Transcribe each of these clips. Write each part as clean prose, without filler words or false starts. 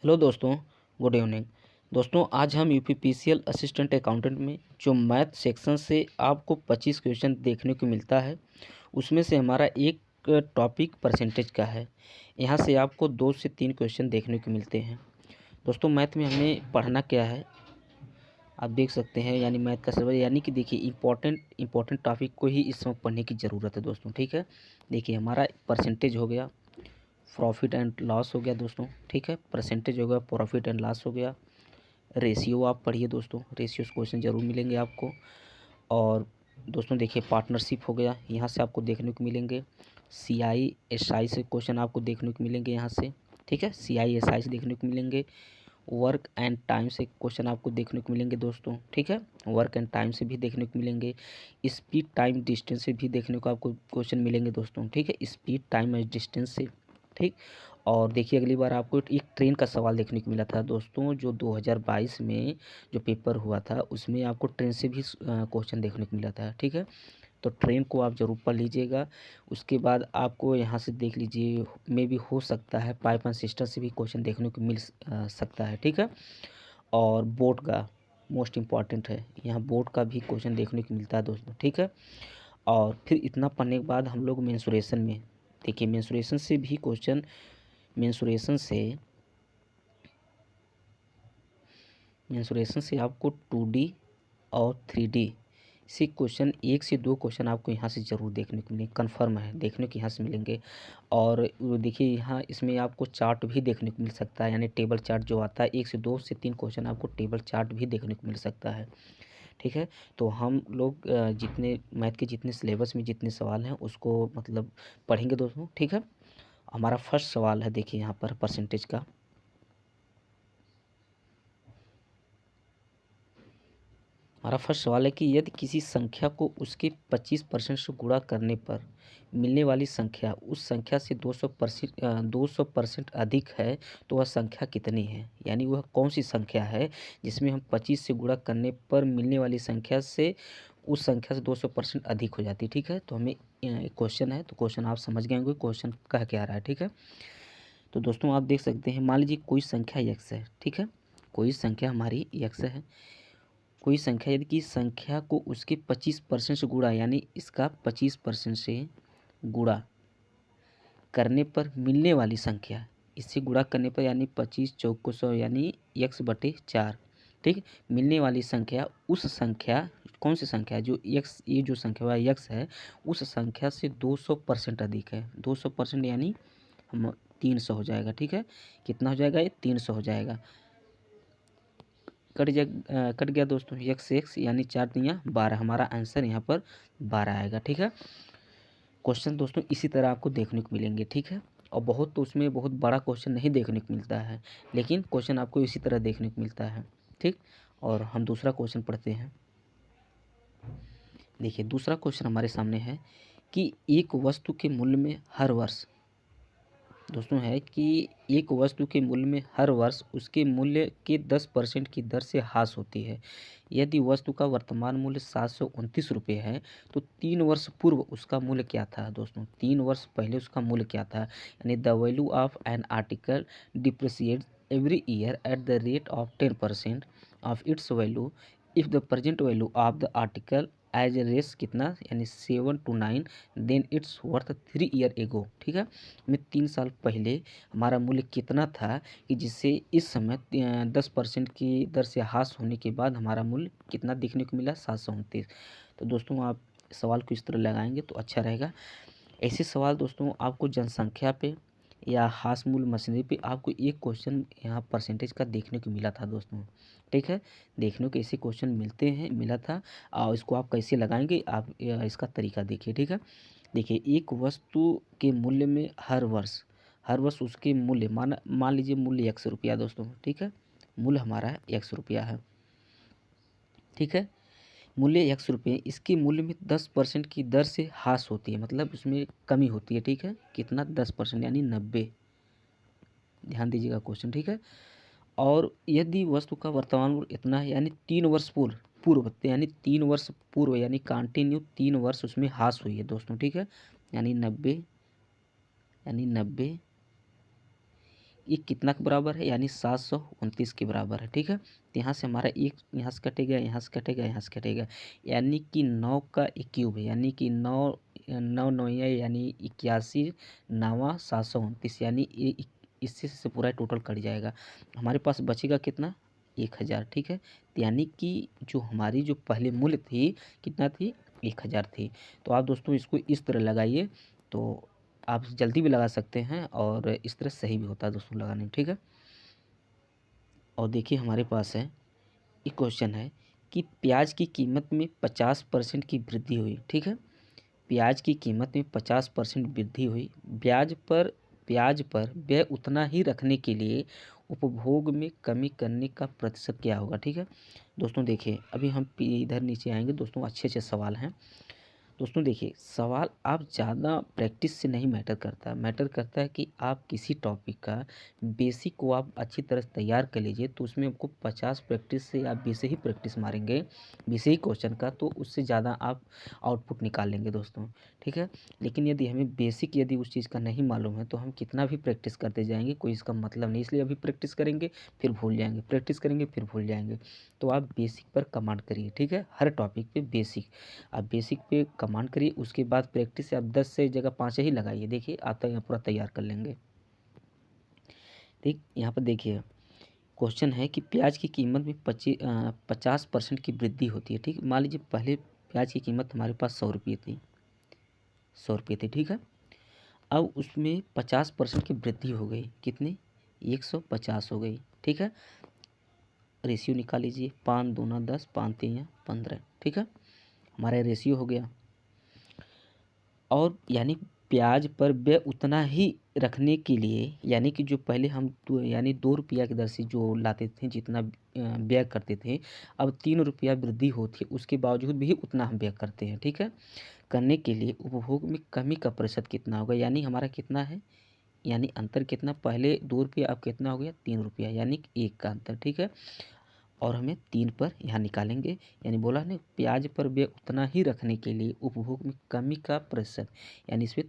Hello दोस्तों, good evening. दोस्तों, आज हम यूपीपीसीएल असिस्टेंट अकाउंटेंट में जो मैथ सेक्शन से आपको 25 क्वेश्चन देखने को मिलता है, उसमें से हमारा एक टॉपिक परसेंटेज का है। यहाँ से आपको 2 से 3 क्वेश्चन देखने को मिलते हैं। दोस्तों, मैथ में हमें पढ़ना क्या है आप देख सकते हैं, यानी मैथ का सिलेबस, यानी कि देखिए इम्पोर्टेंट टॉपिक को ही इस समय पढ़ने की ज़रूरत है दोस्तों। ठीक है, देखिए हमारा परसेंटेज हो गया, प्रॉफिट एंड लॉस हो गया दोस्तों। ठीक है, परसेंटेज हो गया, प्रॉफिट एंड लॉस हो गया। रेशियो आप पढ़िए दोस्तों, रेशियोस क्वेश्चन ज़रूर मिलेंगे आपको। और दोस्तों देखिए पार्टनरशिप हो गया, यहाँ से आपको देखने को मिलेंगे। CI SI से क्वेश्चन आपको देखने को मिलेंगे यहाँ से। ठीक है, CI SI से देखने को मिलेंगे। वर्क एंड टाइम से क्वेश्चन आपको देखने को मिलेंगे दोस्तों। ठीक है, वर्क एंड टाइम से भी देखने को मिलेंगे। स्पीड टाइम डिस्टेंस से भी देखने को आपको क्वेश्चन मिलेंगे दोस्तों। ठीक है, स्पीड टाइम एंड डिस्टेंस से। ठीक, और देखिए अगली बार आपको एक ट्रेन का सवाल देखने को मिला था दोस्तों, जो 2022 में जो पेपर हुआ था उसमें आपको ट्रेन से भी क्वेश्चन देखने को मिला था। ठीक है, तो ट्रेन को आप ज़रूर पढ़ लीजिएगा। उसके बाद आपको यहाँ से देख लीजिए, में भी हो सकता है पाइप एंड सिस्टम से भी क्वेश्चन देखने को मिल सकता है। ठीक है, और बोट का मोस्ट इम्पॉर्टेंट है, यहाँ बोट का भी क्वेश्चन देखने को मिलता है दोस्तों। ठीक है, और फिर इतना पढ़ने के बाद हम लोग मेंसुरेशन में देखिए, मेंसुरेशन से भी क्वेश्चन, मेंसुरेशन से आपको 2D और 3D से क्वेश्चन, 1 से 2 क्वेश्चन आपको यहाँ से ज़रूर देखने को मिलेंगे, कन्फर्म है देखने को यहाँ से मिलेंगे। और देखिए यहाँ इसमें आपको चार्ट भी देखने को मिल सकता है, यानी टेबल चार्ट जो आता है, 1 से 2 से 3 क्वेश्चन आपको टेबल चार्ट भी देखने को मिल सकता है। ठीक है, तो हम लोग जितने मैथ के जितने सिलेबस में जितने सवाल हैं उसको मतलब पढ़ेंगे दोस्तों। ठीक है, हमारा फर्स्ट सवाल है, देखिए यहाँ पर परसेंटेज का। हमारा फर्स्ट सवाल है कि यदि किसी संख्या को उसके 25% से गुणा करने पर मिलने वाली संख्या उस संख्या से 200% अधिक है, तो वह संख्या कितनी है। यानी वह कौन सी संख्या है जिसमें हम 25 से गुणा करने पर मिलने वाली संख्या से उस संख्या से 200% अधिक हो जाती है। ठीक है, तो हमें एक क्वेश्चन है, तो क्वेश्चन आप समझ गए होंगे क्वेश्चन कह क्या रहा है। ठीक है, तो दोस्तों आप देख सकते हैं, मान लीजिए कोई संख्या x है। ठीक है, कोई संख्या हमारी x है, कोई संख्या, यदि कि संख्या को उसके 25% से गुणा, यानी इसका 25% से गुणा करने पर मिलने वाली संख्या, इससे गुणा करने पर यानी 25 चौको 100 यानी x/4। ठीक, मिलने वाली संख्या उस संख्या, कौन सी संख्या जो x, ये जो संख्या हुआ x है, उस संख्या से 200% अधिक है। 200% यानी हम 300 हो जाएगा। ठीक है, कितना हो जाएगा, ये 300 हो जाएगा। कट गया दोस्तों, x यानी 4 तियाँ 12, हमारा आंसर यहाँ पर 12 आएगा। ठीक है, क्वेश्चन दोस्तों इसी तरह आपको देखने को मिलेंगे। ठीक है, और बहुत तो उसमें बहुत बड़ा क्वेश्चन नहीं देखने को मिलता है, लेकिन क्वेश्चन आपको इसी तरह देखने को मिलता है। ठीक, और हम दूसरा क्वेश्चन पढ़ते हैं। देखिए दूसरा क्वेश्चन हमारे सामने है कि एक वस्तु के मूल्य में हर वर्ष, दोस्तों है कि एक वस्तु के मूल्य में हर वर्ष उसके मूल्य के 10% की दर से ह्रास होती है। यदि वस्तु का वर्तमान मूल्य 729 रुपये है, तो 3 वर्ष पूर्व उसका मूल्य क्या था। दोस्तों 3 वर्ष पहले उसका मूल्य क्या था, यानी the value of an article depreciate every year at the rate of 10% of its value if the present value of the article as a Rs कितना, यानी 7 to 9, then it's worth 3 year ago. ठीक है, में 3 साल पहले हमारा मूल्य कितना था कि जिससे इस समय 10% की दर से ह्रास होने के बाद हमारा मूल्य कितना देखने को मिला, 729। तो दोस्तों आप सवाल को इस तरह लगाएंगे तो अच्छा रहेगा। ऐसे सवाल दोस्तों आपको जनसंख्या पे या ह्रास मूल्य मशीनरी पे आपको एक क्वेश्चन यहाँ परसेंटेज का देखने को मिला था दोस्तों। ठीक है, देखने को ऐसे क्वेश्चन मिला था, और इसको आप कैसे लगाएंगे, आप इसका तरीका देखिए। ठीक है, देखिए एक वस्तु के मूल्य में हर वर्ष उसके मूल्य, मान लीजिए मूल्य ₹100 दोस्तों। ठीक है, मूल्य हमारा ₹100 है। ठीक है, मूल्य ₹100, इसके मूल्य में 10% की दर से ह्रास होती है, मतलब उसमें कमी होती है। ठीक है, कितना, 10% यानी 90। ध्यान दीजिएगा क्वेश्चन। ठीक है, और यदि वस्तु का वर्तमान मूल्य इतना है, यानी 3 वर्ष पूर्व यानी 3 वर्ष पूर्व, यानी कंटिन्यू 3 वर्ष उसमें ह्रास हुई है दोस्तों। ठीक है, यानी 90 ये कितना के बराबर है, यानी 729 के बराबर है। ठीक है, तो यहाँ से हमारा एक यहाँ से कटेगा, यहाँ से कटेगा, यहाँ से कटेगा, यानी कि 9 का क्यूब है, यानी कि 9 9 नौया यानी 81 9 729, यानी इससे से पूरा टोटल कट जाएगा। हमारे पास बचेगा कितना, 1000। ठीक है, तो यानी कि जो हमारी जो पहले मूल्य थी कितना थी, 1000 थी। तो आप दोस्तों इसको इस तरह लगाइए, तो आप जल्दी भी लगा सकते हैं और इस तरह सही भी होता है दोस्तों लगाने में। ठीक है, और देखिए हमारे पास है एक क्वेश्चन है कि प्याज की कीमत में 50% की वृद्धि हुई। ठीक है, प्याज की कीमत में 50% वृद्धि हुई, प्याज पर व्यय उतना ही रखने के लिए उपभोग में कमी करने का प्रतिशत क्या होगा। ठीक है दोस्तों, देखिए अभी हम इधर नीचे आएंगे दोस्तों, अच्छे अच्छे सवाल हैं। दोस्तों देखिए, सवाल आप ज़्यादा प्रैक्टिस से नहीं मैटर करता है कि आप किसी टॉपिक का बेसिक को आप अच्छी तरह से तैयार कर लीजिए, तो उसमें आपको 50 प्रैक्टिस से आप 20 ही प्रैक्टिस मारेंगे 20 ही क्वेश्चन का, तो उससे ज़्यादा आप आउटपुट निकाल लेंगे दोस्तों। ठीक है, लेकिन यदि हमें बेसिक यदि उस चीज़ का नहीं मालूम है तो हम कितना भी प्रैक्टिस करते जाएंगे कोई इसका मतलब नहीं, इसलिए अभी प्रैक्टिस करेंगे फिर भूल जाएंगे, प्रैक्टिस करेंगे फिर भूल जाएंगे। तो आप बेसिक पर कमांड करिए। ठीक है, हर टॉपिक पे बेसिक, आप बेसिक पे कमांड करिए, उसके बाद प्रैक्टिस से आप 10 से जगह 5 ही लगाइए, देखिए आप यहाँ पूरा तैयार कर लेंगे। ठीक, यहाँ पर देखिए क्वेश्चन है कि प्याज की कीमत में 50% की वृद्धि होती है। ठीक, मान लीजिए पहले प्याज की कीमत हमारे पास 100 रुपये थी, 100 रुपये थी। ठीक है, अब उसमें 50% की वृद्धि हो गई, कितनी, 150 हो गई। ठीक है, रेशियो निकाल लीजिए, 5 दूना 10, 5 3 15। ठीक है, हमारा रेशियो हो गया, और यानी प्याज पर व्यय उतना ही रखने के लिए, यानी कि जो पहले हम यानी 2 रुपया की दर से जो लाते थे, जितना व्यय करते थे, अब 3 रुपया वृद्धि होती है, उसके बावजूद भी उतना हम व्यय करते हैं। ठीक है, करने के लिए उपभोग में कमी का प्रतिशत कितना होगा, यानी हमारा कितना है, यानी अंतर कितना, पहले 2 रुपया अब कितना हो गया 3 रुपया, यानी कि 1 का अंतर। ठीक है, और हमें 3 पर यहाँ निकालेंगे, यानी बोला ना प्याज पर व्यय उतना ही रखने के लिए उपभोग में कमी का प्रतिशत, यानी इस पर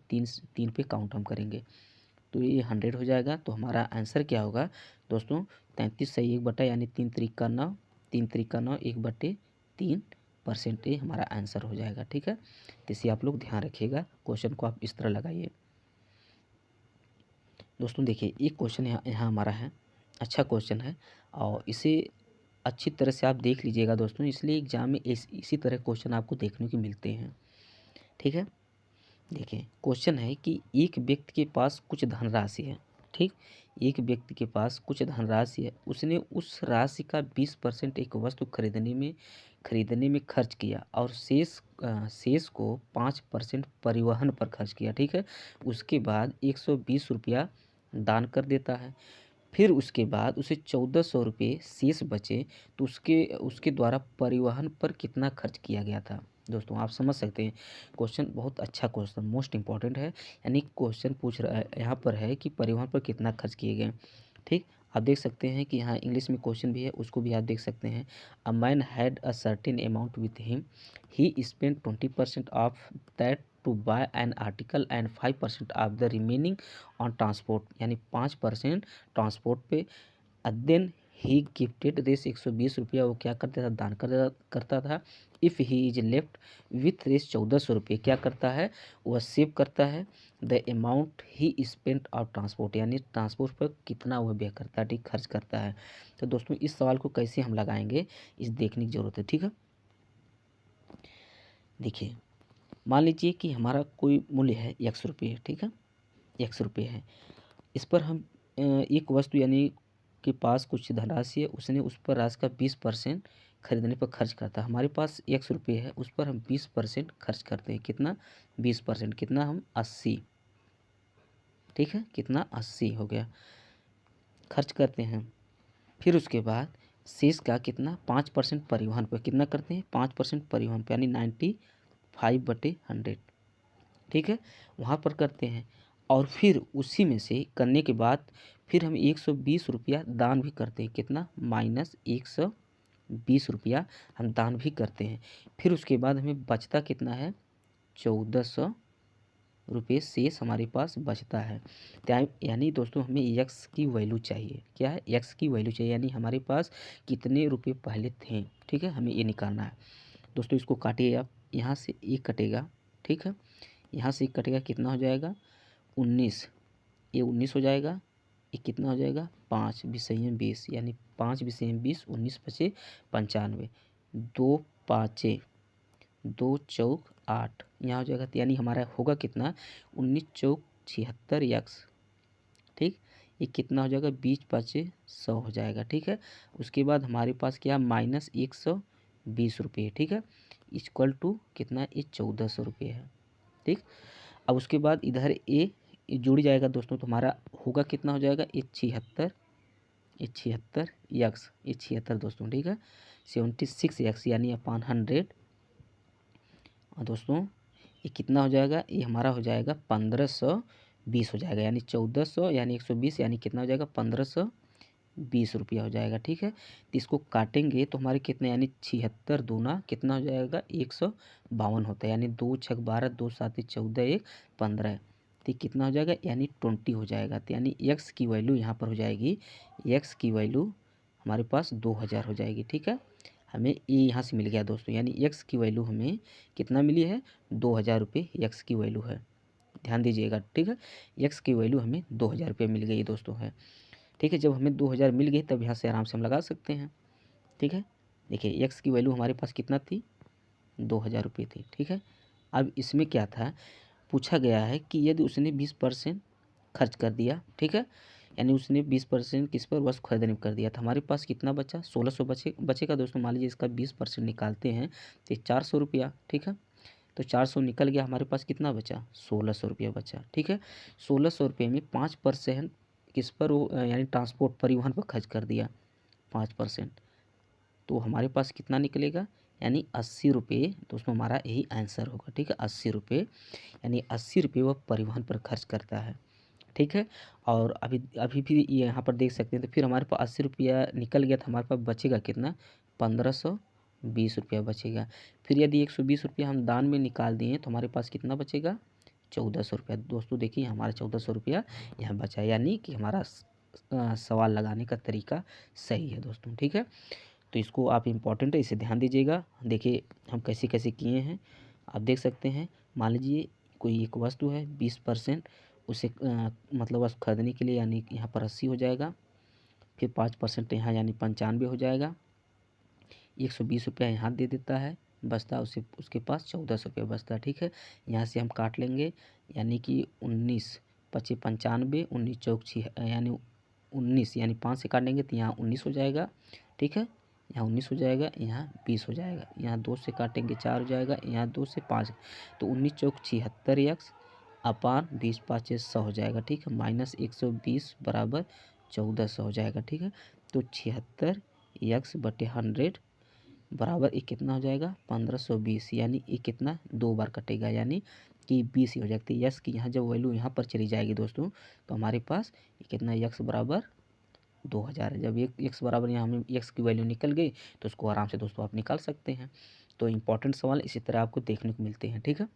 3 पे काउंट हम करेंगे, तो ये 100 हो जाएगा। तो हमारा आंसर क्या होगा दोस्तों, 33 सही 1 बटा, यानी 3 त्रिक 9, 3 त्रिक 9, 1/3% ये हमारा आंसर हो जाएगा। ठीक है, तो इसे आप लोग ध्यान रखिएगा, क्वेश्चन को आप इस तरह लगाइए। दोस्तों देखिए एक क्वेश्चन यहाँ हमारा है, अच्छा क्वेश्चन है, और इसे अच्छी तरह से आप देख लीजिएगा दोस्तों, इसलिए एग्जाम में इसी तरह क्वेश्चन आपको देखने को मिलते हैं। ठीक है, देखिए क्वेश्चन है कि एक व्यक्ति के पास कुछ धनराशि है। ठीक, एक व्यक्ति के पास कुछ धनराशि है, उसने उस राशि का 20% एक वस्तु खरीदने में खर्च किया, और शेष को 5% परिवहन पर खर्च किया। ठीक है, उसके बाद 120 रुपया दान कर देता है, फिर उसके बाद उसे 1400 रुपये शेष बचे, तो उसके उसके द्वारा परिवहन पर कितना खर्च किया गया था। दोस्तों आप समझ सकते हैं, क्वेश्चन बहुत अच्छा क्वेश्चन, मोस्ट इंपॉर्टेंट है, यानी क्वेश्चन पूछ रहा है यहाँ पर है कि परिवहन पर कितना खर्च किए गए। ठीक, आप देख सकते हैं कि यहाँ इंग्लिश में क्वेश्चन भी है, उसको भी आप देख सकते हैं। A man had a certain amount with him, he spend 20% of that to buy an article and 5% of the remaining on transport, यानी 5% ट्रांसपोर्ट पे। देन ही गिफ्टेड रेस 120 रुपया वो क्या करता था, दान करता था। If he is left with Rs 1400 रुपये क्या करता है, वह सेव करता है the amount he spent of transport, यानी ट्रांसपोर्ट पर कितना वह व्यय करता है, ठीक, खर्च करता है। तो दोस्तों इस सवाल को कैसे हम लगाएंगे, इस देखने की ज़रूरत है। ठीक है, देखिए मान लीजिए कि हमारा कोई मूल्य है 100 रुपये। ठीक है, 100 रुपये है, इस पर हम एक वस्तु यानी के पास कुछ धनराशि है, उसने उस पर राशि का 20% खरीदने पर खर्च करता है। हमारे पास 100 रुपये है, उस पर हम 20% खर्च करते हैं, कितना 20%, कितना हम 80। ठीक है, कितना 80 हो गया, खर्च करते हैं। फिर उसके बाद शेष का कितना 5% परिवहन पर, कितना करते हैं 5% परिवहन पर, यानी 95/100। ठीक है, वहाँ पर करते हैं, और फिर उसी में से करने के बाद फिर हम 120 रुपया दान भी करते हैं, कितना -120 रुपया हम दान भी करते हैं। फिर उसके बाद हमें बचता कितना है 1400 रुपये शेष हमारे पास बचता है। यानी दोस्तों हमें एक्स की वैल्यू चाहिए। क्या है? एक्स की वैल्यू चाहिए, यानी हमारे पास कितने रुपये पहले थे। ठीक है, हमें ये निकालना है दोस्तों। इसको काटिए आप, यहाँ से एक कटेगा। ठीक है, यहाँ से एक कटेगा, कितना हो जाएगा? 19। ये 19 हो जाएगा। ये कितना हो जाएगा? 5 विषय 20, यानी 5 विषय 20, 19 पचे 95, 2 पाँचे 2 चौक 8, यहाँ हो जाएगा। तो यानी हमारा होगा कितना? 19 चौक 76 एक्स। ठीक, ये कितना हो जाएगा? 20 पाँचे 100 हो जाएगा। ठीक है, उसके बाद हमारे पास क्या? माइनस 120 रुपये। ठीक है, इक्वल टू कितना? ये 1400 रुपये है। ठीक, अब उसके बाद इधर ए जुड़ जाएगा दोस्तों, तो हमारा होगा कितना हो जाएगा? ये 76, ये 76 एक्स, ये 76 दोस्तों। ठीक है, 76 एक्स यानी अपान 100। और दोस्तों ये कितना हो जाएगा? ये हमारा हो जाएगा 1520 हो जाएगा, यानी 1400 यानी 120 यानी कितना हो जाएगा? 1520 रुपया हो जाएगा। ठीक है, तो इसको काटेंगे तो हमारे कितने, यानी 76 दूना कितना हो जाएगा? 152 होता है, यानी 2 छक 12, 2 7 14, 1 15। तो कितना हो जाएगा? यानी 20 हो जाएगा। तो यानी एक्स की वैल्यू यहाँ पर हो जाएगी, एक्स की वैल्यू हमारे पास 2000 हो जाएगी। ठीक है, हमें ये यहाँ से मिल गया दोस्तों, यानी एक्स की वैल्यू हमें कितना मिली है? 2000 रुपये एक्स की वैल्यू है। ध्यान दीजिएगा। ठीक है, एक्स की वैल्यू हमें 2000 रुपये मिल गई दोस्तों है। ठीक है, जब हमें 2000 मिल गई तब यहाँ से आराम से हम लगा सकते हैं। ठीक है, देखिए एक्स की वैल्यू हमारे पास कितना थी? 2000 रुपये थी। ठीक है, अब इसमें क्या था? पूछा गया है कि यदि उसने 20% खर्च कर दिया। ठीक है, यानी उसने 20% किस पर? वस्तु खरीदने में कर दिया था। हमारे पास कितना बचा? 1600 बचेगा दोस्तों। मान लीजिए इसका 20% निकालते हैं तो 400 रुपया। ठीक है, तो 400 निकल गया, हमारे पास कितना बचा? 1600 रुपया बचा। ठीक है, 1600 रुपये में 5% किस पर वो यानी ट्रांसपोर्ट परिवहन पर खर्च कर दिया 5%, तो हमारे पास कितना निकलेगा? यानी 80 रुपये दोस्तों, हमारा यही आंसर होगा। ठीक है, 80 रुपये, यानी 80 रुपये वह परिवहन पर खर्च करता है। ठीक है, और अभी अभी भी यहाँ पर देख सकते हैं, तो फिर हमारे पास 80 रुपया निकल गया था, हमारे पास बचेगा कितना? 1520 रुपया बचेगा। फिर यदि 120 रुपया हम दान में निकाल दिए तो हमारे पास कितना बचेगा? 1400 रुपया। दोस्तों देखिए हमारा 1400 रुपया यहाँ बचा, यानी कि हमारा सवाल लगाने का तरीका सही है दोस्तों। ठीक है, तो इसको आप इम्पॉर्टेंट है, इसे ध्यान दीजिएगा। देखिए हम कैसे कैसे किए हैं, आप देख सकते हैं। मान लीजिए कोई एक वस्तु है 20%, उसे मतलब वस्तु खरीदने के लिए, यानी यहाँ पर 80 हो जाएगा। फिर 5% यहाँ यानी 95 हो जाएगा। 120 रुपया यहाँ दे देता है, बचता उसे उसके पास 1400 रुपया बचता है। ठीक है, यहाँ से हम काट लेंगे, यानी कि 19 पचे 95, 19 चौक 6 यानी 19, यानी 5 से काटेंगे तो यहाँ 19 हो जाएगा। ठीक है, यहाँ 19 हो जाएगा, यहाँ 20 हो जाएगा, यहाँ 2 से काटेंगे 4 हो जाएगा, यहाँ 2 से 5, तो 19 चौक 76 एक्स अपान 20 पाँचे 100 हो जाएगा। ठीक है, माइनस 120 बराबर 1400 हो जाएगा। ठीक है, तो 76 एक्स बटे 100 बराबर ये कितना हो जाएगा? 1520, यानी ये कितना? 2 बार कटेगा, यानी कि 20 ही हो जाती है। यस की यहाँ जब वैल्यू यहाँ पर चली जाएगी दोस्तों, तो हमारे पास ये कितना? यक्स बराबर 2000 है। जब एक एक्स बराबर यहाँ हमें एक्स की वैल्यू निकल गई तो उसको आराम से दोस्तों आप निकाल सकते हैं। तो इम्पॉर्टेंट सवाल इसी तरह आपको देखने को मिलते हैं। ठीक है,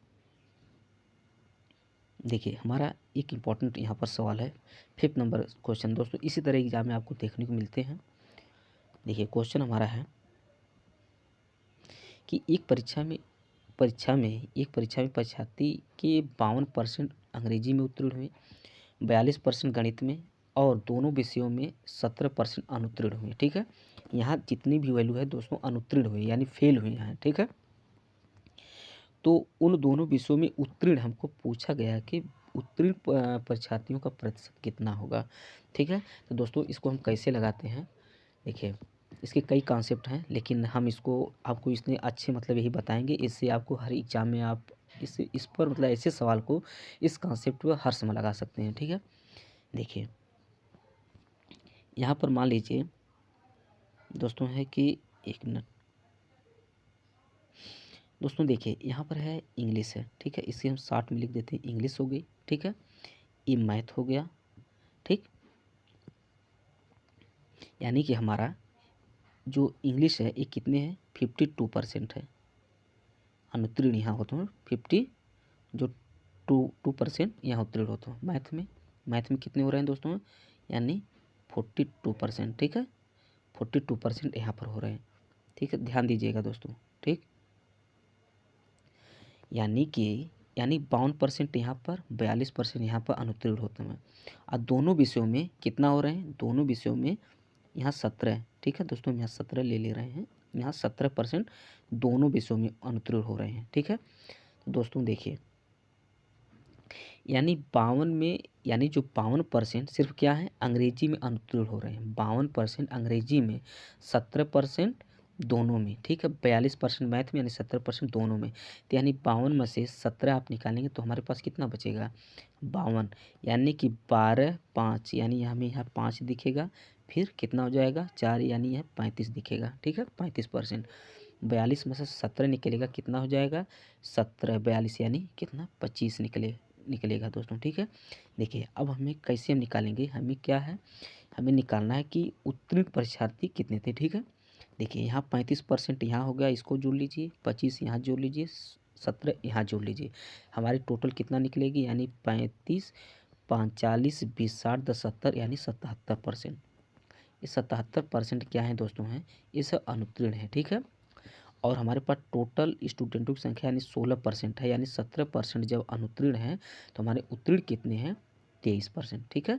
देखिए हमारा एक इम्पॉर्टेंट यहाँ पर सवाल है 5th नंबर क्वेश्चन दोस्तों, इसी तरह एग्जाम में आपको देखने को मिलते हैं। देखिए क्वेश्चन हमारा है कि एक परीक्षा में परीक्षार्थी के 52% अंग्रेजी में उत्तीर्ण हुए, 42% गणित में और दोनों विषयों में 17% अनुत्तीर्ण हुए। ठीक है, यहाँ जितनी भी वैल्यू है दोस्तों अनुत्तीर्ण हुए यानी फेल हुए हैं। ठीक है, तो उन दोनों विषयों में उत्तीर्ण हमको पूछा गया कि उत्तीर्ण परीक्षार्थियों का प्रतिशत कितना होगा। ठीक है, तो दोस्तों इसको हम कैसे लगाते हैं? देखिए इसके कई कॉन्सेप्ट हैं, लेकिन हम इसको आपको इसने अच्छे मतलब यही बताएंगे, इससे आपको हर एग्जाम में आप इस पर मतलब ऐसे सवाल को इस कॉन्सेप्ट पर हर समय लगा सकते हैं। ठीक है, देखिए यहाँ पर मान लीजिए दोस्तों है कि एक मिनट दोस्तों, देखिए यहाँ पर है इंग्लिश है। ठीक है, इसे हम शॉर्ट में लिख देते हैं, इंग्लिश हो गई। ठीक है, ये मैथ हो गया। ठीक, यानी कि हमारा जो इंग्लिश है ये कितने हैं? 52% है अनुत्तीर्ण यहाँ होते हैं 50, जो 42% यहाँ उत्तीर्ण होते हैं। मैथ में कितने हो रहे हैं दोस्तों, यानी 42%, ठीक है, 42% यहाँ पर हो रहे हैं, ठीक है, ध्यान दीजिएगा दोस्तों, ठीक। यानी 52% यहाँ पर, 42% यहाँ पर अनुत्तीर्ण होते हैं। और दोनों विषयों में कितना हो रहे हैं, दोनों विषयों में यहाँ 17, ठीक है दोस्तों, हम यहाँ 17 ले ले रहे हैं, यहाँ 17% दोनों विषयों में अनुत्तीर्ण हो रहे हैं, ठीक है। तो दोस्तों देखिए, यानी 52 में, यानी जो 52% सिर्फ क्या है, अंग्रेजी में अनुत्तीर्ण हो रहे हैं, 52% अंग्रेजी में, 17% दोनों में, ठीक है, 42% मैथ में, यानी 17% दोनों में। तो यानी 52 में से 17 आप निकालेंगे तो हमारे पास कितना बचेगा, 52, यानी कि 12 5, यानी हमें यहाँ 5 दिखेगा, फिर कितना हो जाएगा 4, यानी यह 35 दिखेगा, ठीक है, 35%। 42 में से 17 निकलेगा, कितना हो जाएगा 17 42, यानी कितना 25 निकलेगा दोस्तों, ठीक है। देखिए अब हमें कैसे हम निकालेंगे, हमें क्या है, हमें निकालना है कि उत्तीर्ण परीक्षार्थी कितने थे, ठीक है। देखिए यहाँ 35% यहाँ हो गया, इसको जोड़ लीजिए, 25 यहाँ जोड़ लीजिए, 17 यहाँ जोड़ लीजिए, हमारी टोटल कितना निकलेगी, यानी 35 5 40 20 60 10 70, यानी 77%। ये 77% क्या है दोस्तों, हैं ये सब अनुत्तीर्ण है, ठीक है। और हमारे पास टोटल स्टूडेंटों की संख्या यानी 16% है, यानी 17% जब अनुत्तीर्ण है तो हमारे उत्तीर्ण कितने हैं, 23%, ठीक है।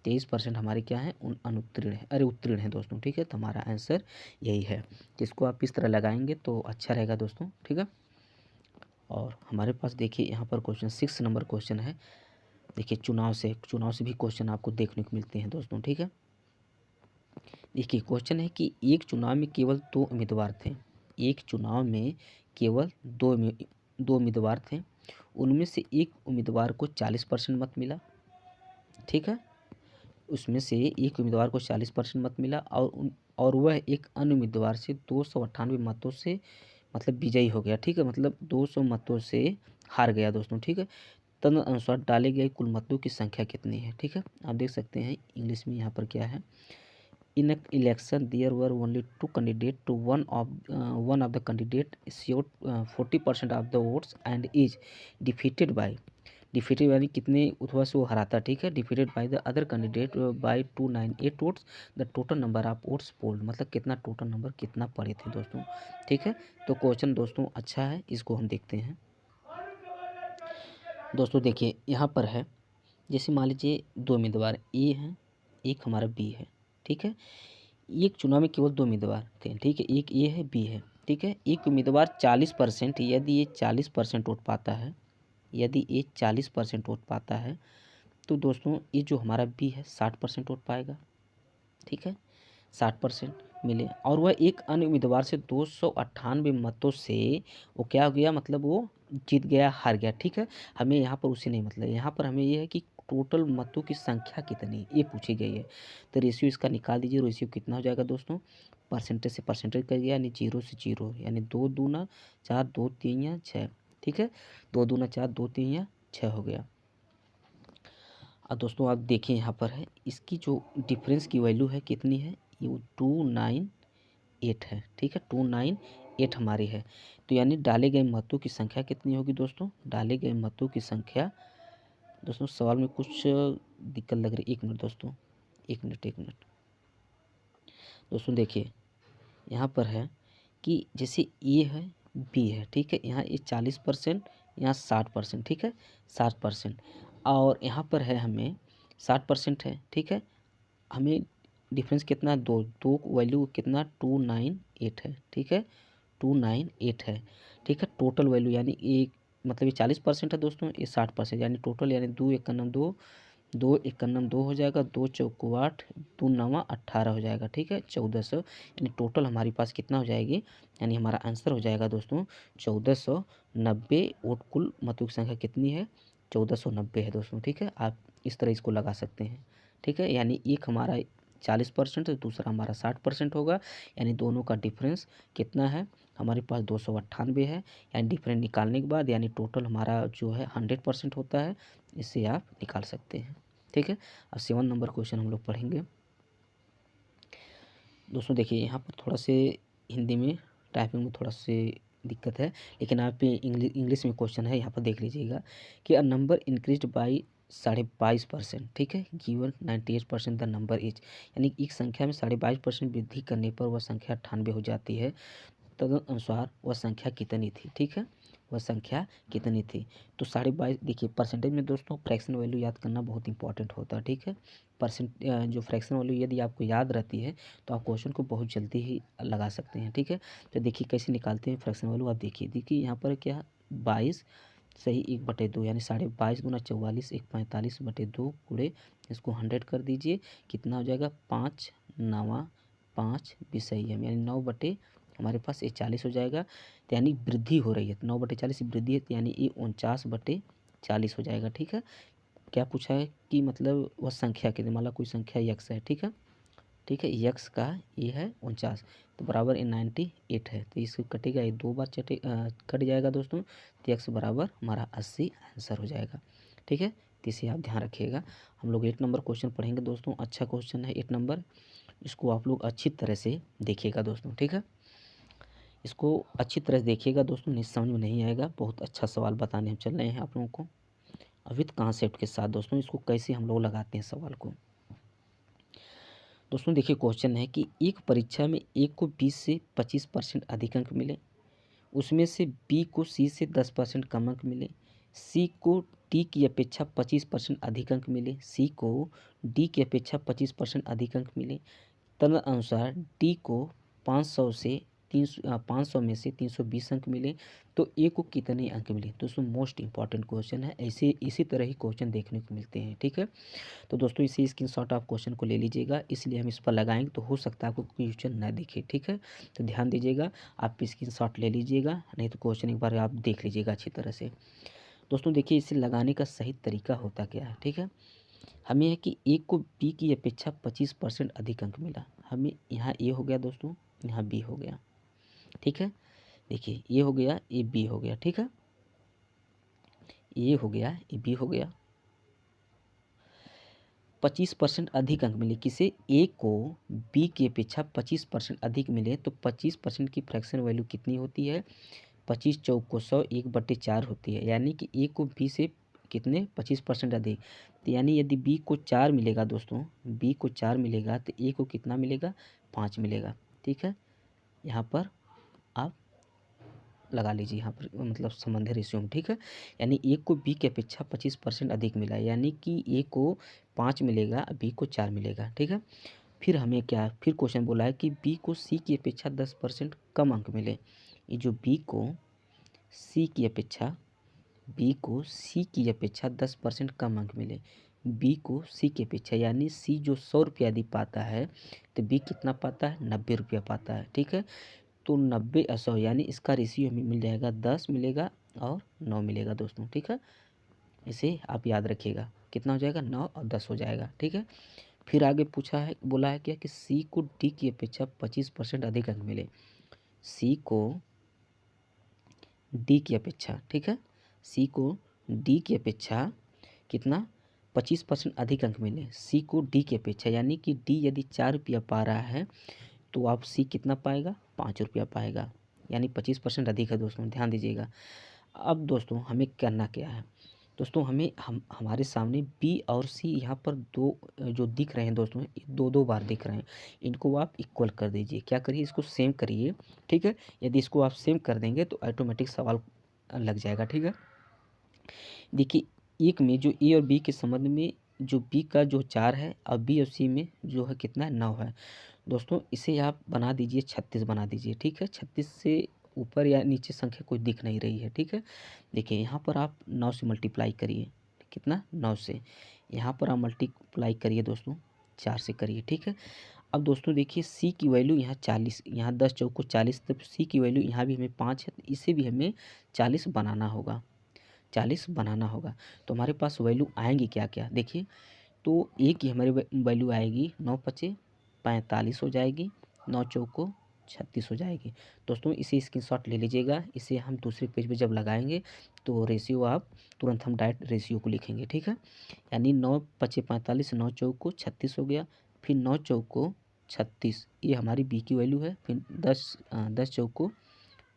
23% हमारे क्या है, उन अनुत्तीर्ण है, अरे उत्तीर्ण है दोस्तों, ठीक है। तो हमारा आंसर यही है, जिसको आप इस तरह लगाएंगे तो अच्छा रहेगा दोस्तों, ठीक है। और हमारे पास देखिए यहाँ पर क्वेश्चन 6 नंबर क्वेश्चन है। देखिए चुनाव से भी क्वेश्चन आपको देखने को मिलते हैं दोस्तों, ठीक है। देखिए क्वेश्चन है कि एक चुनाव में केवल 2 उम्मीदवार थे, एक चुनाव में केवल दो उम्मीदवार थे, उनमें से एक उम्मीदवार को 40% मत मिला, ठीक है, उसमें से एक उम्मीदवार को 40% मत मिला, और वह एक अन्य उम्मीदवार से 298 मतों से मतलब विजयी हो गया, ठीक है, मतलब 200 मतों से हार गया दोस्तों, ठीक है। तदनुसार डाले गए कुल मतों की संख्या कितनी है, ठीक है। आप देख सकते हैं इंग्लिश में यहाँ पर क्या है, in an election there were only two candidates to one of the candidate secured 40% of the votes and is defeated यानी कितने उत्तर से वो हराता, ठीक है, defeated by the other candidate by 298 votes, the total number of votes polled, मतलब कितना total number कितना पड़े थे दोस्तों, ठीक है। तो क्वेश्चन दोस्तों अच्छा है, इसको हम देखते हैं दोस्तों। देखिए यहाँ पर है, जैसे मान लीजिए 2 उम्मीदवार ए हैं, एक हमारा बी है, ठीक है। एक चुनाव में केवल 2 उम्मीदवार थे, ठीक है, एक ए है बी है, ठीक है। एक उम्मीदवार 40%, यदि ये 40% वोट पाता है, यदि ये 40% वोट पाता है तो दोस्तों ये जो हमारा बी है 60% वोट पाएगा, ठीक है, 60% मिले। और वह एक अन्य उम्मीदवार से 298 मतों से वो क्या हो गया, मतलब वो जीत गया, हार गया, ठीक है। हमें यहाँ पर उसे नहीं, मतलब यहाँ पर हमें ये है कि टोटल मतों की संख्या कितनी ये पूछी गई है। तो रेशियो इसका निकाल दीजिए, रेशियो कितना हो जाएगा दोस्तों, परसेंटेज से परसेंटेज कर गया, यानी 0 से 0, यानी 2 दूना 4 2 3 या 6, ठीक है, 2 दूना 4 2 3 या 6 हो गया। अब दोस्तों आप देखिए यहाँ पर है, इसकी जो डिफरेंस की वैल्यू है कितनी है, ये 298 है, ठीक है, 298 हमारी है। तो यानी डाले गए मतों की संख्या कितनी होगी दोस्तों, डाले गए मतों की संख्या दोस्तों, सवाल में कुछ दिक्कत लग रही है, एक मिनट दोस्तों, एक मिनट दोस्तों। देखिए यहाँ पर है कि जैसे ए है बी है, ठीक है, यहाँ ये 40%, यहाँ 60%, ठीक है, 60%, और यहाँ पर है हमें 60% है, ठीक है। हमें डिफरेंस कितना, दो वैल्यू कितना 298 है, ठीक है, 298 है, ठीक है। टोटल वैल्यू यानी एक, मतलब ये 40% है दोस्तों, ये 60%, यानी टोटल, यानी 2 एक नम 2, 2 एक नम 2 हो जाएगा, 2 चौको 8, 2 नवा 18 हो जाएगा, ठीक है, 1400, यानी टोटल हमारे पास कितना हो जाएगी, यानी हमारा आंसर हो जाएगा दोस्तों 1490 वोट। कुल मतों की संख्या कितनी है, 1490 है दोस्तों, ठीक है। आप इस तरह इसको लगा सकते हैं, ठीक है। यानी एक हमारा 40% तो दूसरा हमारा 60% होगा, यानी दोनों का डिफरेंस कितना है, हमारे पास 298 है, यानी डिफरेंस निकालने के बाद यानी टोटल हमारा जो है 100% होता है, इससे आप निकाल सकते हैं, ठीक है। अब 7 नंबर क्वेश्चन हम लोग पढ़ेंगे दोस्तों। देखिए यहाँ पर थोड़ा से हिंदी में टाइपिंग में थोड़ा से दिक्कत है, लेकिन आप इंग्लिश में क्वेश्चन है, यहाँ पर देख लीजिएगा कि अ नंबर इंक्रीज्ड बाई 22.5%, ठीक है, गिवन 98% द नंबर इज, यानी एक संख्या में 22.5% वृद्धि करने पर वह संख्या 98 हो जाती है, तदनुसार वह संख्या कितनी थी, ठीक है, वह संख्या कितनी थी। तो 22.5, देखिए परसेंटेज में दोस्तों फ्रैक्शन वैल्यू याद करना बहुत इंपॉर्टेंट होता है, ठीक है। जो फ्रैक्शन वैल्यू यदि आपको याद रहती है तो आप क्वेश्चन को बहुत जल्दी ही लगा सकते हैं, ठीक है। तो देखिए कैसे निकालते हैं फ्रैक्शन वैल्यू, आप देखिए यहाँ पर क्या 22 सही 1/2, यानी 22.5 गुना 44 एक 45/2 गुणे इसको 100 कर दीजिए, कितना हो जाएगा 5 9 5 विषयम, यानी 9 बटे हमारे पास ये 40 हो जाएगा। तो यानी वृद्धि हो रही है, तो 9/40 वृद्धि है, तो यानी ये 49/40 हो जाएगा, ठीक है। क्या पूछा है कि मतलब वह संख्या कितनी, मान लो कोई संख्या यक्स है, ठीक है, ठीक है, यक्स का ये है 49, तो बराबर ये 98 है, तो इसको कटेगा, ये 2 बार कट जाएगा दोस्तों, तो यक्स बराबर हमारा 80 आंसर हो जाएगा, ठीक है। तो इसे आप ध्यान रखिएगा। हम लोग 8 नंबर क्वेश्चन पढ़ेंगे दोस्तों, अच्छा क्वेश्चन है 8 नंबर, इसको आप लोग अच्छी तरह से देखिएगा दोस्तों, ठीक है, इसको अच्छी तरह से देखिएगा दोस्तों, नहीं समझ में नहीं आएगा, बहुत अच्छा सवाल बताने हम चल रहे हैं आप लोगों को विद कॉन्सेप्ट के साथ दोस्तों। इसको कैसे हम लोग लगाते हैं सवाल को दोस्तों, देखिए क्वेश्चन है कि एक परीक्षा में ए को 20 से 25% अधिक अंक मिले, उसमें से बी को सी से 10% कम अंक मिले, सी को डी की अपेक्षा 25% अधिक अंक मिले, सी को डी की अपेक्षा 25% अधिक अंक मिले, तदनुसार डी को 500 में से 320 अंक मिले, तो ए को कितने अंक मिले। दोस्तों मोस्ट इंपॉर्टेंट क्वेश्चन है, ऐसे इसी तरह ही क्वेश्चन देखने को मिलते हैं, ठीक है। तो दोस्तों इसी स्क्रीनशॉट आप क्वेश्चन को ले लीजिएगा, इसलिए हम इस पर लगाएंगे, तो हो सकता है आपको क्वेश्चन ना दिखे, ठीक है। तो ध्यान दीजिएगा, आप स्क्रीनशॉट ले लीजिएगा, नहीं तो क्वेश्चन एक बार आप देख लीजिएगा अच्छी तरह से। दोस्तों देखिए इसे लगाने का सही तरीका होता क्या है, ठीक है। हमें है कि ए को बी की अपेक्षा 25% अधिक अंक मिला, हमें यहाँ ए हो गया दोस्तों, यहाँ बी हो गया, ठीक है। देखिए ये हो गया, ये बी हो गया, ठीक है, ये हो गया, ये बी हो गया। 25% अधिक अंक मिले, किसे, ए को बी की अपेक्षा 25% अधिक मिले, तो 25% की फ्रैक्शन वैल्यू कितनी होती है, 25 चौक को 100 1/4 होती है, यानी कि ए को बी से कितने 25% अधिक, तो यानी यदि बी को 4 मिलेगा दोस्तों, बी को 4 मिलेगा तो ए को कितना मिलेगा 5 मिलेगा, ठीक है। यहाँ पर आप लगा लीजिए, यहाँ पर मतलब संबंधित रेशियो में, ठीक है। यानी ए को बी की अपेक्षा 25% अधिक मिला, यानी कि ए को 5 मिलेगा, बी को 4 मिलेगा, ठीक है। फिर हमें क्या, फिर क्वेश्चन बोला है कि बी को सी की अपेक्षा 10% कम अंक मिले, ये जो बी को सी की अपेक्षा, बी को सी की अपेक्षा 10% कम अंक मिले, बी को सी की अपेक्षा, यानी सी जो 100 रुपया यदि पाता है तो बी कितना पाता है 90 रुपया पाता है, ठीक है। तो 90 100, यानी इसका रेशियो हमें मिल जाएगा 10 मिलेगा और 9 मिलेगा दोस्तों, ठीक है। इसे आप याद रखिएगा, कितना हो जाएगा 9 और 10 हो जाएगा, ठीक है। फिर आगे पूछा है, बोला है क्या कि सी को डी की अपेक्षा 25% अधिक अंक मिले, सी को डी की अपेक्षा, ठीक है, सी को डी की अपेक्षा कितना 25% अधिक अंक मिले, सी को डी की अपेक्षा, यानी कि डी यदि 4 रुपया पा रहा है तो आप सी कितना पाएगा 5 रुपया पाएगा, यानी 25% अधिक है दोस्तों, ध्यान दीजिएगा। अब दोस्तों हमें करना क्या है दोस्तों, हमारे सामने बी और सी यहाँ पर दो जो दिख रहे हैं दोस्तों, दो दो बार दिख रहे हैं, इनको आप इक्वल कर दीजिए, क्या करिए इसको सेम करिए, ठीक है। यदि इसको आप सेम कर देंगे तो ऑटोमेटिक सवाल लग जाएगा, ठीक है। देखिए एक में जो ए और बी के संबंध में जो बी का जो 4 है और बी और सी में जो है कितना है 9 है दोस्तों, इसे आप बना दीजिए 36 बना दीजिए, ठीक है। 36 से ऊपर या नीचे संख्या कोई दिख नहीं रही है, ठीक है। देखिए यहाँ पर आप 9 से मल्टीप्लाई करिए, कितना 9 से, यहाँ पर आप मल्टीप्लाई करिए दोस्तों 4 से करिए, ठीक है। अब दोस्तों देखिए सी की वैल्यू यहाँ 40, यहाँ 10 चौक को 40, तब सी की वैल्यू यहाँ भी हमें 5 है, तो इसे भी हमें 40 बनाना होगा, 40 बनाना होगा। तो हमारे पास वैल्यू आएंगी क्या क्या, देखिए तो ए की हमारी वैल्यू आएगी 9 पचे 45 हो जाएगी, 9 चौको 36 हो जाएगी। दोस्तों इसे स्क्रीनशॉट ले लीजिएगा, इसे हम दूसरे पेज पे जब लगाएंगे तो रेशियो आप तुरंत हम डायरेक्ट रेशियो को लिखेंगे, ठीक है। यानी 9 पचे 45, 9 चौको 36 हो गया, फिर 9 चौको 36 ये हमारी बी की वैल्यू है, फिर 10 चौको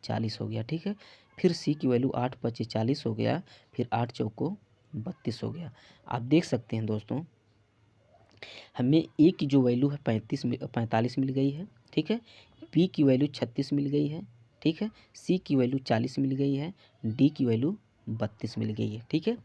40 हो गया, ठीक है। फिर सी की वैल्यू 8 पच्चीस 40 हो गया, फिर 8 चौको 32 हो गया। आप देख सकते हैं दोस्तों, हमें ए की जो वैल्यू है 45 मिल गई है, ठीक है। बी की वैल्यू 36 मिल गई है, ठीक है। सी की वैल्यू 40 मिल गई है, डी की वैल्यू 32 मिल गई है, ठीक है।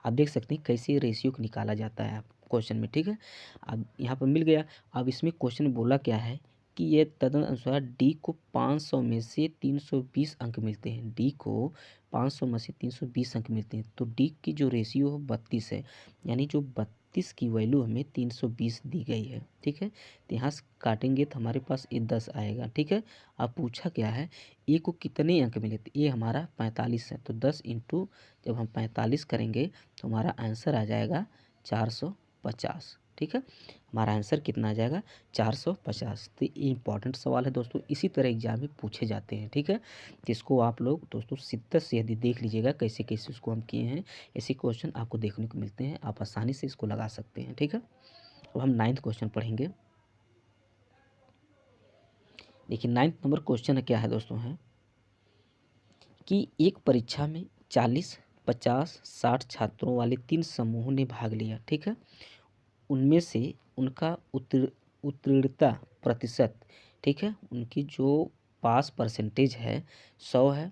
आप देख सकते हैं कैसे रेशियो को निकाला जाता है क्वेश्चन में, ठीक है। अब यहाँ पर मिल गया। अब इसमें क्वेश्चन में बोला क्या है कि ये तदनुसार डी को 500 में से 320 अंक मिलते हैं। डी को 500 में से 320 अंक मिलते हैं, तो डी की जो रेशियो है 32 है, यानी जो 32 की वैल्यू हमें 320 दी गई है, ठीक है। तो यहाँ से काटेंगे तो हमारे पास ये 10 आएगा, ठीक है। अब पूछा क्या है, ए को कितने अंक मिले, तो ये हमारा 45 है, तो 10 इंटू जब हम 45 करेंगे तो हमारा आंसर आ जाएगा 450, ठीक है। हमारा आंसर कितना आ जाएगा 450। तो ये इंपॉर्टेंट सवाल है दोस्तों, इसी तरह एग्जाम में पूछे जाते हैं, ठीक है। तो इसको आप लोग दोस्तों शिद्दत से यदि देख लीजिएगा कैसे कैसे उसको हम किए हैं, ऐसे क्वेश्चन आपको देखने को मिलते हैं, आप आसानी से इसको लगा सकते हैं, ठीक है। अब हम 9th क्वेश्चन पढ़ेंगे। देखिए 9th नंबर क्वेश्चन क्या है दोस्तों, है कि एक परीक्षा में 40, 50, 60 छात्रों वाले 3 समूहों ने भाग लिया, ठीक है। उनमें से उनका उत्तीर्णता प्रतिशत, ठीक है, उनकी जो पास परसेंटेज है 100 है,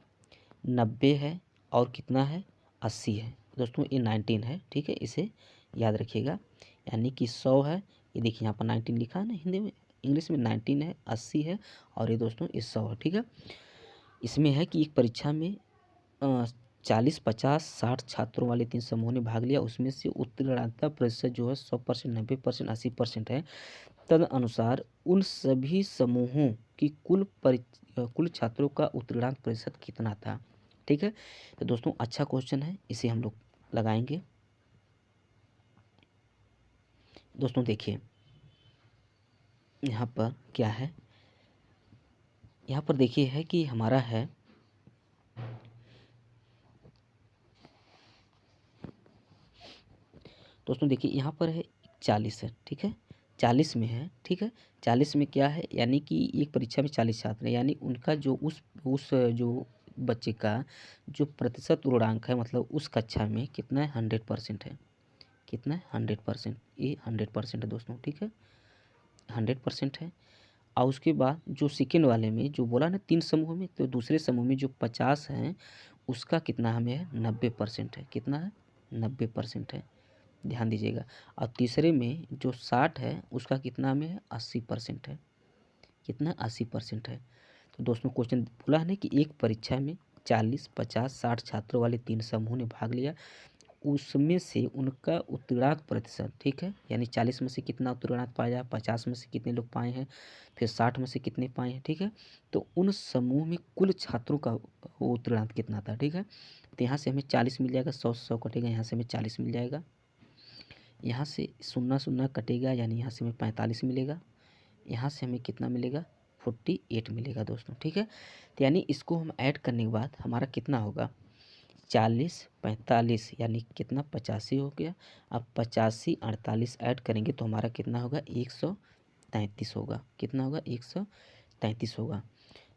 90 है और कितना है 80 है। दोस्तों ये 19 है, ठीक है, इसे याद रखिएगा। यानी कि 100 है, ये देखिए यहाँ पर 19 लिखा है ना हिंदी में, इंग्लिश में 19 है, 80 है और ये दोस्तों ये 100 है, ठीक है। इसमें है कि एक परीक्षा में 40, 50, 60 छात्रों वाले 3 समूहों ने भाग लिया, उसमें से उत्तीर्णता प्रतिशत जो है 100%, 90%, 80% है। तदनुसार उन सभी समूहों की कुल छात्रों का उत्तीर्णता प्रतिशत कितना था, ठीक है। तो दोस्तों अच्छा क्वेश्चन है, इसे हम लोग लगाएंगे। दोस्तों देखिए यहाँ पर क्या है, यहाँ पर देखिए है कि हमारा है दोस्तों, देखिए यहाँ पर है 40 है, ठीक है, 40 में है, ठीक है। 40 में क्या है, यानी कि एक परीक्षा में 40 छात्र हैं, यानी उनका जो उस जो बच्चे का जो प्रतिशत पूर्णांक है, मतलब उस कक्षा में कितना है 100% है, कितना है 100%, ये 100% है दोस्तों, ठीक है, 100% है। और उसके बाद जो सेकेंड वाले में जो बोला ना 3 समूह में, तो दूसरे समूह में जो 50 हैं उसका कितना हमें है 90% है, कितना है 90% है, ध्यान दीजिएगा। और तीसरे में जो 60 है उसका कितना में है 80% है, कितना 80% है। तो दोस्तों क्वेश्चन बोला है ना कि एक परीक्षा में 40, 50, 60 छात्रों वाले 3 समूह ने भाग लिया, उसमें से उनका उत्तीर्णता प्रतिशत, ठीक है, यानी 40 में से कितना उत्तीर्णता पाया, 50 में से कितने लोग पाए हैं, फिर 60 में से कितने पाए हैं, ठीक है। तो उन समूह में कुल छात्रों का उत्तीर्णता कितना था, ठीक है। तो यहाँ से हमें 40 मिल जाएगा, 100 कटेगा, यहाँ से हमें 40 मिल जाएगा, यहाँ से 0 कटेगा, यानी यहाँ से हमें 45 मिलेगा, यहाँ से हमें कितना मिलेगा 48 मिलेगा दोस्तों, ठीक है। तो यानी इसको हम ऐड करने के बाद हमारा कितना होगा 40, 45 यानी कितना 85 हो गया। अब 85, 48 ऐड करेंगे तो हमारा कितना होगा 133 होगा, कितना होगा 133 होगा।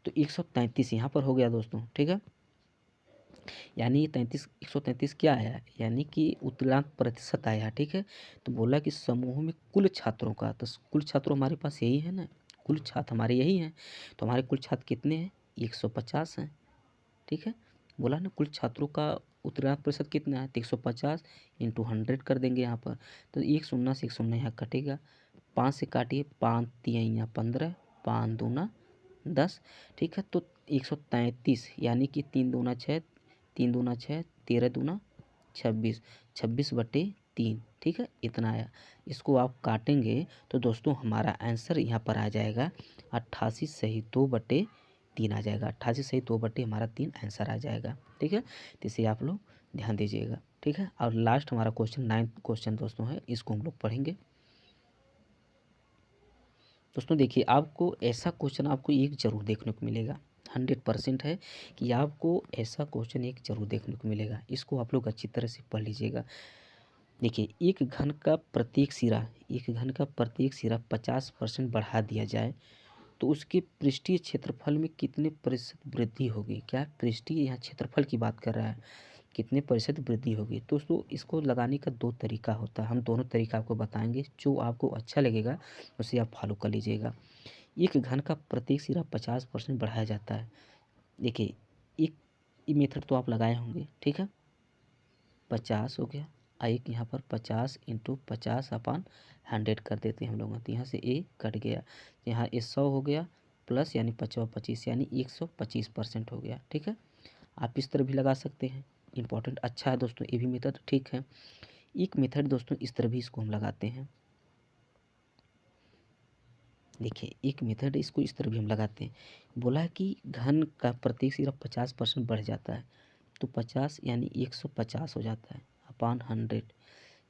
तो 133 यहाँ पर हो गया दोस्तों, ठीक है। यानी ये 133 क्या आया, यानी कि उत्तीर्णता प्रतिशत आया, ठीक है। तो बोला कि समूह में कुल छात्रों का, तो कुल छात्रों हमारे पास यही है ना, कुल छात्र हमारे यही हैं, तो हमारे कुल छात्र कितने हैं 150 हैं, ठीक है। बोला ना कुल छात्रों का उत्तीर्णता प्रतिशत कितना है, तो 150 इंटू 100 कर देंगे यहाँ पर, तो एक शून्य से एक शून्य यहाँ कटेगा, 5 से काटिए, 5 तिया 15, 5 दूना 10, ठीक है। तो 133 यानी कि 3 दूना 6, 3 दूना 6, 13 दूना 26, 26/3, ठीक है, इतना आया। इसको आप काटेंगे तो दोस्तों हमारा आंसर यहाँ पर आ जाएगा 88 सही 2/3 आ जाएगा, 88 सही 2/3 हमारा 3 आंसर आ जाएगा, ठीक है। तो इसे आप लोग ध्यान दीजिएगा, ठीक है। और लास्ट हमारा क्वेश्चन 9th क्वेश्चन दोस्तों है, इसको हम लोग पढ़ेंगे। दोस्तों देखिए आपको ऐसा क्वेश्चन आपको एक ज़रूर देखने को मिलेगा, 100% है कि आपको ऐसा क्वेश्चन एक ज़रूर देखने को मिलेगा, इसको आप लोग अच्छी तरह से पढ़ लीजिएगा। देखिए एक घन का प्रत्येक सिरा 50% बढ़ा दिया जाए तो उसके पृष्ठीय क्षेत्रफल में कितने प्रतिशत वृद्धि होगी। क्या पृष्ठीय, यहाँ क्षेत्रफल की बात कर रहा है, कितने प्रतिशत वृद्धि होगी। तो दोस्तों इसको लगाने का 2 तरीका होता है, हम दोनों तरीका आपको बताएंगे, जो आपको अच्छा लगेगा उसे आप फॉलो कर लीजिएगा। एक घन का प्रत्येक सिरा 50% बढ़ाया जाता है। देखिए एक ये मेथड तो आप लगाए होंगे, ठीक है, 50 हो गया, एक यहाँ पर 50 × 50/100 कर देते हैं हम लोग। तो यहाँ से ए कट गया, यहाँ ये 100 हो गया प्लस यानी 50/25 यानी 125% हो गया, ठीक है। आप इस तरह भी लगा सकते हैं, इम्पॉर्टेंट अच्छा है दोस्तों, ये भी मेथड ठीक है। एक मेथड दोस्तों इस तरह भी इसको हम लगाते हैं, देखिए एक मेथड इसको इस तरह भी हम लगाते हैं। बोला है कि घन का प्रत्येक सिरा 50% बढ़ जाता है, तो 50 यानी 150 हो जाता है अपॉन 100।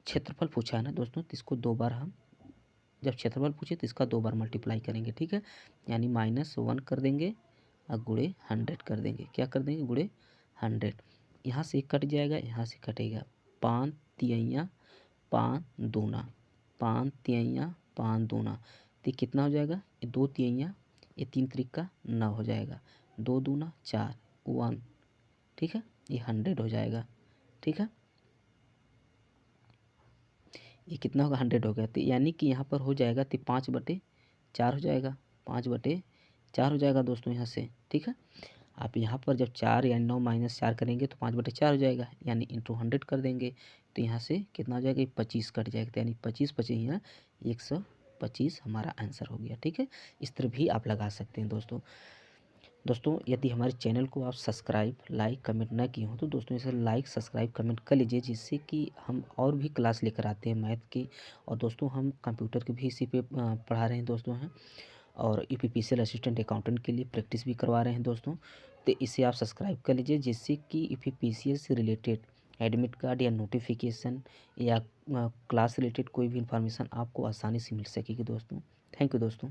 क्षेत्रफल पूछा है ना दोस्तों, तो इसको 2 बार हम, जब क्षेत्रफल पूछे तो इसका 2 बार मल्टीप्लाई करेंगे, ठीक है, यानी -1 कर देंगे और गुणे 100 कर देंगे। क्या कर देंगे, गुणे 100। यहाँ से कट जाएगा, यहाँ से कटेगा, 5 तिहैया 5 दूना, 5 तिहैया 5 दूना, तो कितना हो जाएगा, ये 2 तिहैया, ये 3 त्रिका 9 हो जाएगा, 2 दूना 4 1, ठीक है, ये 100 हो जाएगा, ठीक है। ये कितना होगा, 100 हो गया, तो यानी कि यहाँ पर हो जाएगा तो 5/4 हो जाएगा, 5/4 हो जाएगा दोस्तों यहाँ से, ठीक है। आप यहाँ पर जब 4 यानी 9 - 4 करेंगे तो 5/4 हो जाएगा, यानी इंटू 100 कर देंगे, तो यहाँ से कितना हो जाएगा, 25 कट जाएगा, तो यानी 25 25 यहाँ 125 हमारा आंसर हो गया, ठीक है। इस तरह भी आप लगा सकते हैं दोस्तों यदि हमारे चैनल को आप सब्सक्राइब लाइक कमेंट ना किए हों तो दोस्तों इसे लाइक सब्सक्राइब कमेंट कर लीजिए, जिससे कि हम और भी क्लास लेकर आते हैं मैथ की। और दोस्तों हम कंप्यूटर के भी इसी पे पढ़ा रहे हैं दोस्तों हैं, और यूपीपीसीएल असिस्टेंट अकाउंटेंट के लिए प्रैक्टिस भी करवा रहे हैं दोस्तों। तो इसे आप सब्सक्राइब कर लीजिए, जिससे कि यूपीपीसीएल से रिलेटेड एडमिट कार्ड या नोटिफिकेशन या क्लास रिलेटेड कोई भी इंफॉर्मेशन आपको आसानी से मिल सकेगी दोस्तों। थैंक यू दोस्तों।